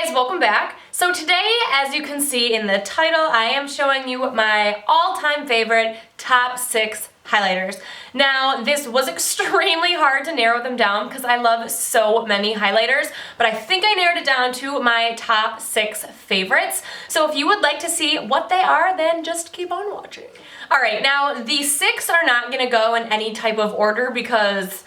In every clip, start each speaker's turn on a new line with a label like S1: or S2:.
S1: guys, welcome back. So today, as you can see in the title, I am showing you my all-time favorite top 6 highlighters. Now, this was extremely hard to narrow them down because I love so many highlighters, but I think I narrowed it down to my top 6 favorites. So if you would like to see what they are, then just keep on watching. Alright, now these 6 are not going to go in any type of order because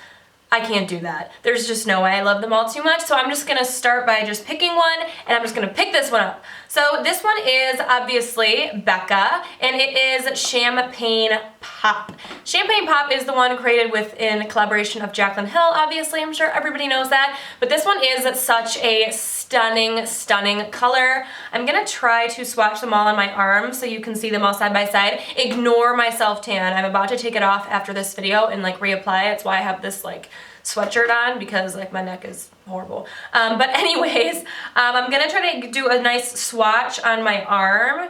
S1: I can't do that. There's just no way. I love them all too much, so I'm just gonna start by just picking one, and I'm just gonna pick this one up. So this one is obviously Becca, and it is Champagne Pop. Champagne Pop is the one created in collaboration of Jaclyn Hill, obviously. I'm sure everybody knows that. But this one is such a stunning, stunning color. I'm gonna try to swatch them all on my arm so you can see them all side by side. Ignore my self-tan. I'm about to take it off after this video and like reapply it. That's why I have this like sweatshirt on because like my neck is horrible. But anyways, I'm gonna try to do a nice swatch on my arm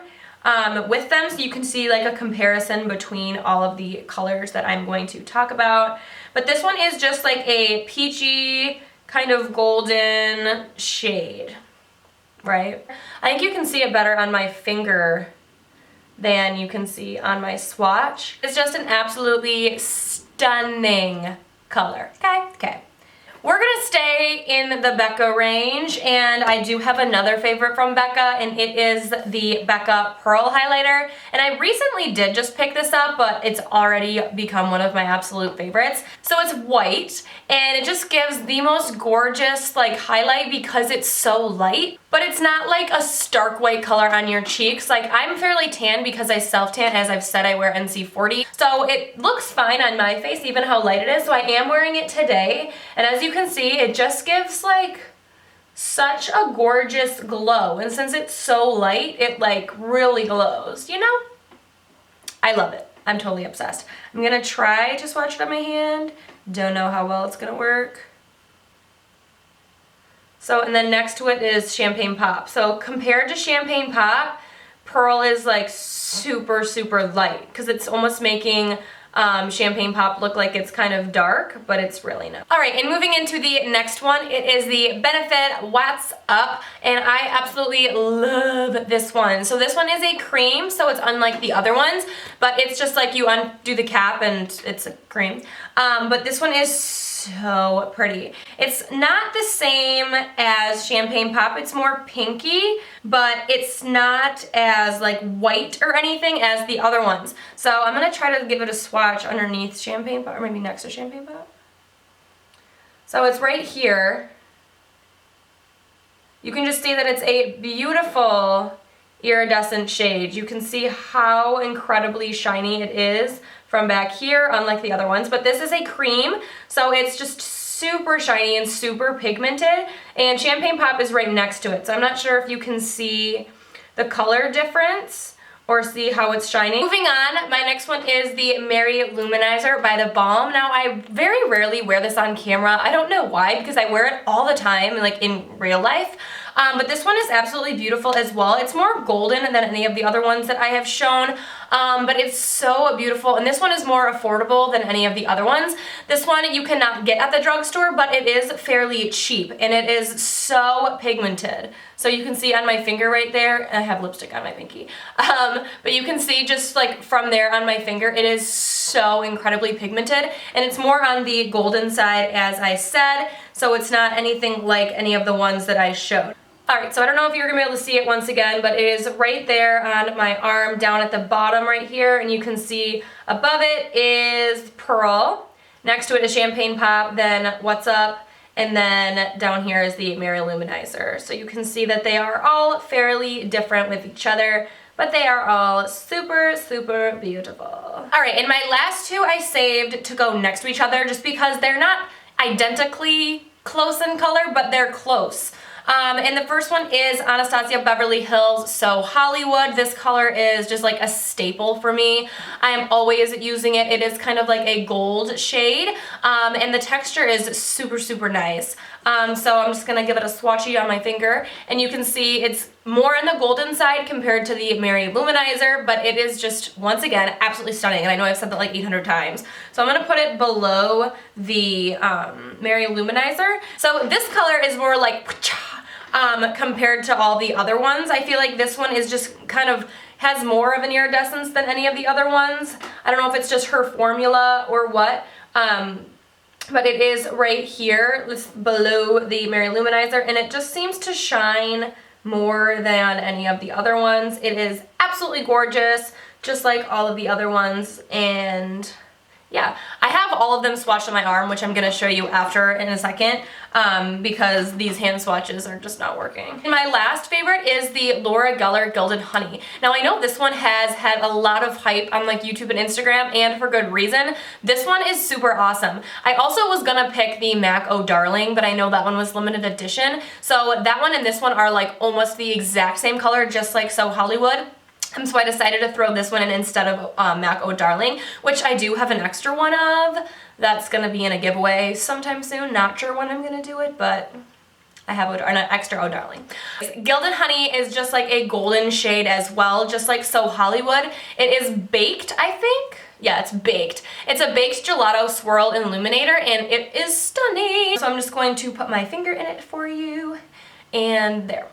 S1: with them so you can see like a comparison between all of the colors that I'm going to talk about. But this one is just like a peachy kind of golden shade, right? I think you can see it better on my finger than you can see on my swatch. It's just an absolutely stunning color. Okay. We're gonna stay in the Becca range, and I do have another favorite from Becca, and it is the Becca Pearl highlighter. And I recently did just pick this up, but it's already become one of my absolute favorites. So it's white, and it just gives the most gorgeous like highlight because it's so light, but it's not like a stark white color on your cheeks. Like I'm fairly tan because I self-tan, as I've said I wear NC40. So it looks fine on my face, even how light it is. So I am wearing it today, and as you can see, it just gives like such a gorgeous glow, and since it's so light, it like really glows, you know? I love it. I'm totally obsessed. I'm gonna try to swatch it on my hand. Don't know how well it's gonna work. So, and then next to it is Champagne Pop. So compared to Champagne Pop, Pearl is like super, super light because it's almost making Champagne Pop look like it's kind of dark, but it's really not. Alright, and moving into the next one, it is the Benefit What's Up, and I absolutely love this one. So this one is a cream, so it's unlike the other ones, but it's just like you undo the cap and it's a cream. But this one is so pretty. It's not the same as Champagne Pop, it's more pinky, but it's not as like white or anything as the other ones. So I'm gonna try to give it a swatch underneath Champagne Pop, or maybe next to Champagne Pop. So it's right here. You can just see that it's a beautiful iridescent shade. You can see how incredibly shiny it is from back here, unlike the other ones. But this is a cream, so it's just super shiny and super pigmented, and Champagne Pop is right next to it. So I'm not sure if you can see the color difference or see how it's shining. Moving on, my next one is the Mary-Loumanizer by the Balm. Now, I very rarely wear this on camera. I don't know why, because I wear it all the time, like in real life. But this one is absolutely beautiful as well. It's more golden than any of the other ones that I have shown, but it's so beautiful. And this one is more affordable than any of the other ones. This one you cannot get at the drugstore, but it is fairly cheap, and it is so pigmented. So you can see on my finger right there, I have lipstick on my pinky, but you can see just like from there on my finger, it is so incredibly pigmented, and it's more on the golden side, as I said, so it's not anything like any of the ones that I showed. Alright, so I don't know if you're going to be able to see it once again, but it is right there on my arm, down at the bottom right here, and you can see above it is Pearl, next to it is Champagne Pop, then What's Up, and then down here is the Mary-Loumanizer. So you can see that they are all fairly different with each other, but they are all super, super beautiful. Alright, and my last two I saved to go next to each other just because they're not identically close in color, but they're close. And the first one is Anastasia Beverly Hills So Hollywood. This color is just like a staple for me. I am always using it. It is kind of like a gold shade, and the texture is super, super nice. So I'm just gonna give it a swatchy on my finger, and you can see it's more on the golden side compared to the Mary-Loumanizer, but it is just, once again, absolutely stunning, and I know I've said that like 800 times. So I'm gonna put it below the Mary-Loumanizer. So this color is more like compared to all the other ones. I feel like this one is just kind of has more of an iridescence than any of the other ones. I don't know if it's just her formula or what, but it is right here, below the Mary-Luminizer, and it just seems to shine more than any of the other ones. It is absolutely gorgeous, just like all of the other ones, and yeah, I have all of them swatched on my arm, which I'm going to show you after in a second, because these hand swatches are just not working. And my last favorite is the Laura Geller Gilded Honey. Now I know this one has had a lot of hype on like YouTube and Instagram, and for good reason. This one is super awesome. I also was going to pick the MAC Oh Darling, but I know that one was limited edition. So that one and this one are like almost the exact same color, just like So Hollywood. So I decided to throw this one in instead of MAC Oh Darling, which I do have an extra one of. That's going to be in a giveaway sometime soon. Not sure when I'm going to do it, but I have an extra Oh Darling. Gilded Honey is just like a golden shade as well, just like So Hollywood. It is baked, I think. Yeah, it's baked. It's a baked gelato swirl illuminator, and it is stunning. So I'm just going to put my finger in it for you, and there.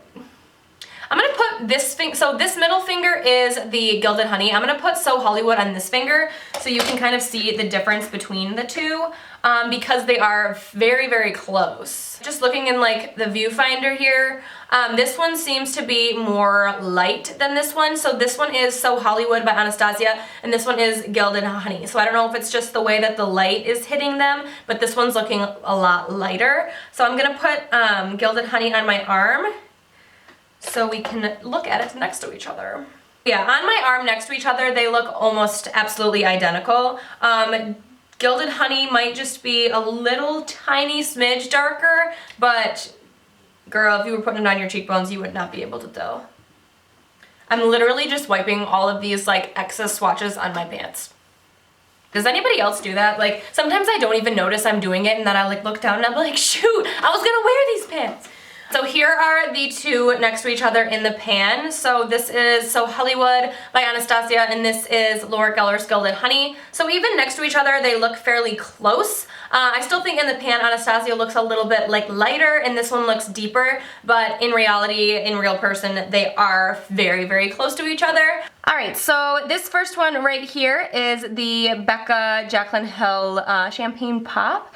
S1: I'm going to put this finger, so this middle finger is the Gilded Honey. I'm going to put So Hollywood on this finger so you can kind of see the difference between the two, because they are very, very close. Just looking in like the viewfinder here, this one seems to be more light than this one. So this one is So Hollywood by Anastasia, and this one is Gilded Honey. So I don't know if it's just the way that the light is hitting them, but this one's looking a lot lighter. So I'm going to put Gilded Honey on my arm, so we can look at it next to each other. Yeah, on my arm next to each other, they look almost absolutely identical. Gilded Honey might just be a little tiny smidge darker, but girl, if you were putting it on your cheekbones, you would not be able to tell. I'm literally just wiping all of these like excess swatches on my pants. Does anybody else do that? Like, sometimes I don't even notice I'm doing it, and then I like look down and I'm like, shoot, I was gonna wear these pants. So here are the two next to each other in the pan. So this is So Hollywood by Anastasia, and this is Laura Geller's Gilded Honey. So even next to each other, they look fairly close. I still think in the pan, Anastasia looks a little bit like lighter, and this one looks deeper, but in reality, in real person, they are very, very close to each other. Alright, so this first one right here is the Becca Jaclyn Hill Champagne Pop.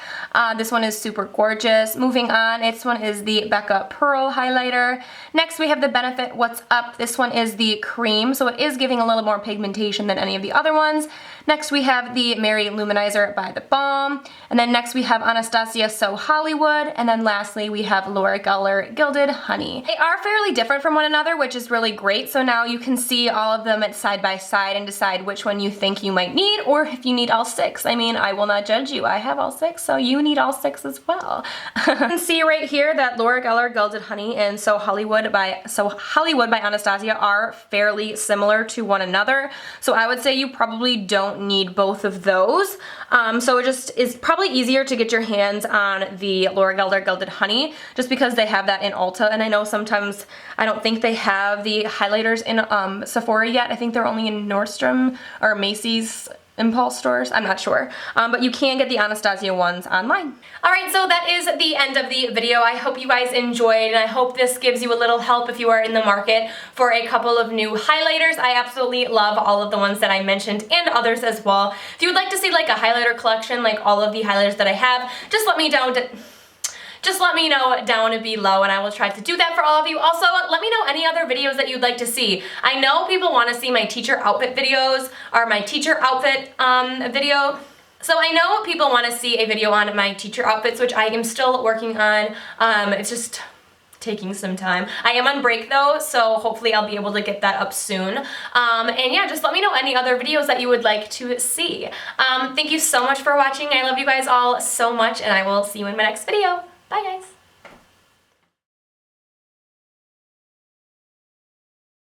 S1: This one is super gorgeous. Moving on, this one is the Becca Pearl highlighter. Next we have the Benefit What's Up. This one is the cream, so it is giving a little more pigmentation than any of the other ones. Next we have the Mary-Loumanizer by the Balm, and then next we have Anastasia So Hollywood, and then lastly we have Laura Geller Gilded Honey. They are fairly different from one another, which is really great, so now you can see all of them side by side and decide which one you think you might need, or if you need all six. I mean, I will not judge you. I have all six, so you need all six as well. You can see right here that Laura Geller Gilded Honey and So Hollywood by Anastasia are fairly similar to one another, so I would say you probably don't need both of those. So it just is probably easier to get your hands on the Laura Geller Gilded Honey just because they have that in Ulta, and I know sometimes I don't think they have the highlighters in Sephora yet. I think they're only in Nordstrom or Macy's impulse stores, I'm not sure, but you can get the Anastasia ones online. Alright, so that is the end of the video. I hope you guys enjoyed, and I hope this gives you a little help if you are in the market for a couple of new highlighters. I absolutely love all of the ones that I mentioned and others as well. If you would like to see like a highlighter collection, like all of the highlighters that I have, just let me know down below, and I will try to do that for all of you. Also, let me know any other videos that you'd like to see. I know people want to see my teacher outfit videos, or my teacher outfit video. So I know people want to see a video on my teacher outfits, which I am still working on. It's just taking some time. I am on break though, so hopefully I'll be able to get that up soon. And yeah, just let me know any other videos that you would like to see. Thank you so much for watching. I love you guys all so much, and I will see you in my next video. Bye guys!